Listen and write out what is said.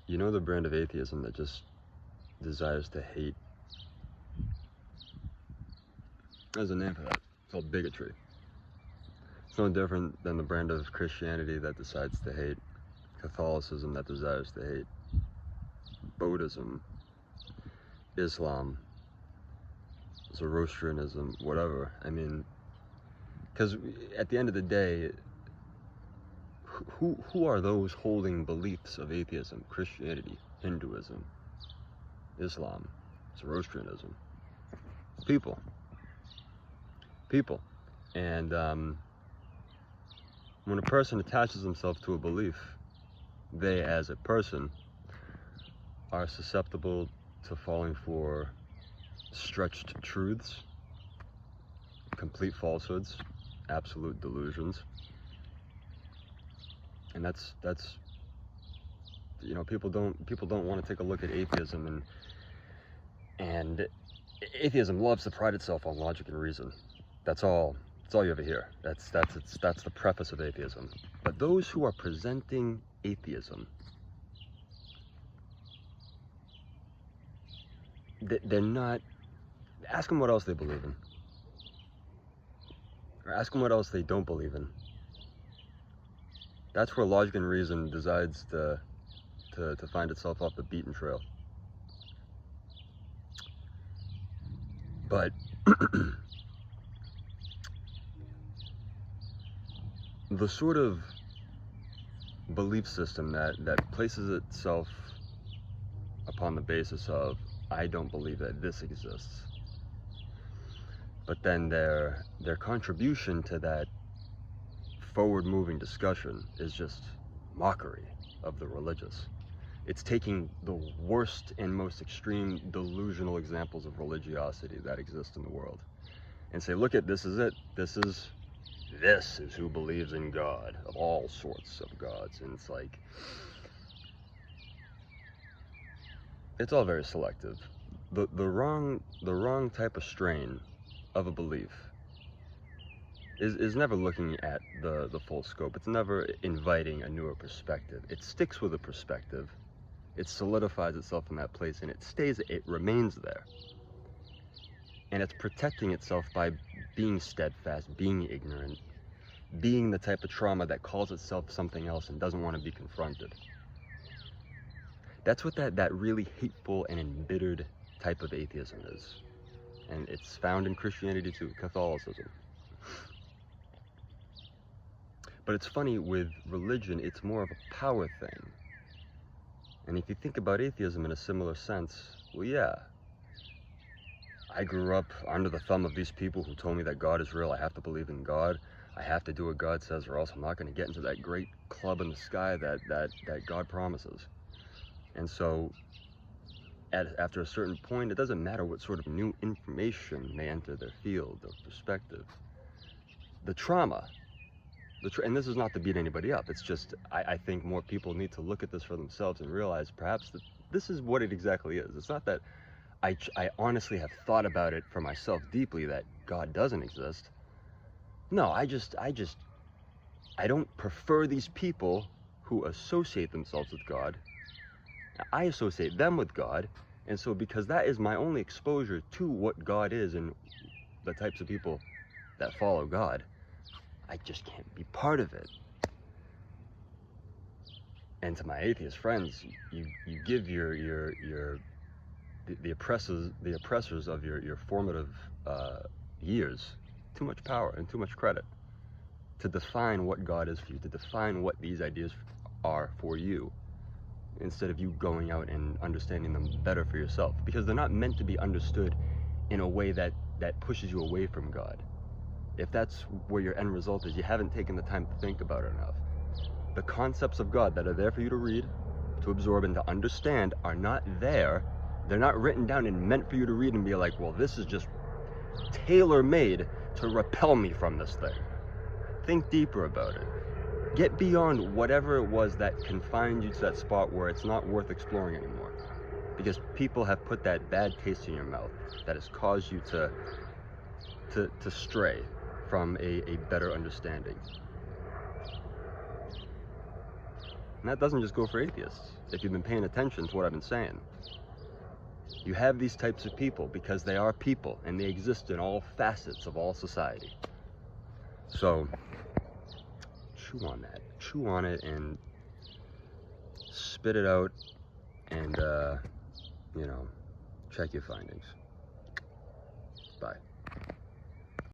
You know the brand of atheism that just desires to hate? There's a name for that. It's called bigotry. It's no different than the brand of Christianity that decides to hate, Catholicism that desires to hate, Buddhism, Islam, Zoroastrianism, whatever. I mean, because at the end of the day, who are those holding beliefs of atheism, Christianity, Hinduism, Islam, Zoroastrianism? People. And when a person attaches himself to a belief, they as a person are susceptible to falling for stretched truths, complete falsehoods, absolute delusions. And that's you know, people don't want to take a look at atheism, and atheism loves to pride itself on logic and reason. That's all you ever hear. That's the preface of atheism. But those who are presenting atheism, they're not. Ask them what else they believe in, or ask them what else they don't believe in. That's where logic and reason decides to find itself off the beaten trail. But the sort of belief system that places itself upon the basis of, I don't believe that this exists, but then their contribution to that forward-moving discussion is just mockery of the religious. It's taking the worst and most extreme delusional examples of religiosity that exist in the world and say, look, this is it. This is who believes in God, of all sorts of gods. And it's like, it's all very selective. The wrong type of strain of a belief is never looking at the full scope. It's never inviting a newer perspective. It sticks with a perspective. It solidifies itself in that place, and it remains there. And it's protecting itself by being steadfast, being ignorant, being the type of trauma that calls itself something else and doesn't want to be confronted. That's what that really hateful and embittered type of atheism is. And it's found in Christianity too, Catholicism. But it's funny, with religion, it's more of a power thing. And if you think about atheism in a similar sense, well, yeah, I grew up under the thumb of these people who told me that God is real. I have to believe in God. I have to do what God says, or else I'm not going to get into that great club in the sky that God promises. And so, after a certain point, it doesn't matter what sort of new information may enter their field of perspective. The trauma, and this is not to beat anybody up, it's just, I think more people need to look at this for themselves and realize perhaps that this is what it exactly is. It's not that I honestly have thought about it for myself deeply that God doesn't exist. No, I don't prefer these people who associate themselves with God. I associate them with God, and so because that is my only exposure to what God is and the types of people that follow God, I just can't be part of it. And to my atheist friends, you give the oppressors of your formative years too much power and too much credit to define what God is for you, to define what these ideas are for you, instead of you going out and understanding them better for yourself, because they're not meant to be understood in a way that pushes you away from God. If that's where your end result is, you haven't taken the time to think about it enough. The concepts of God that are there for you to read, to absorb, and to understand are not there. They're not written down and meant for you to read and be like, well, this is just tailor-made to repel me from this thing. Think deeper about it. Get beyond whatever it was that confined you to that spot where it's not worth exploring anymore. Because people have put that bad taste in your mouth that has caused you to stray from a better understanding. And that doesn't just go for atheists. If you've been paying attention to what I've been saying, you have these types of people because they are people and they exist in all facets of all society. So chew on that. Chew on it and spit it out and, check your findings. Bye.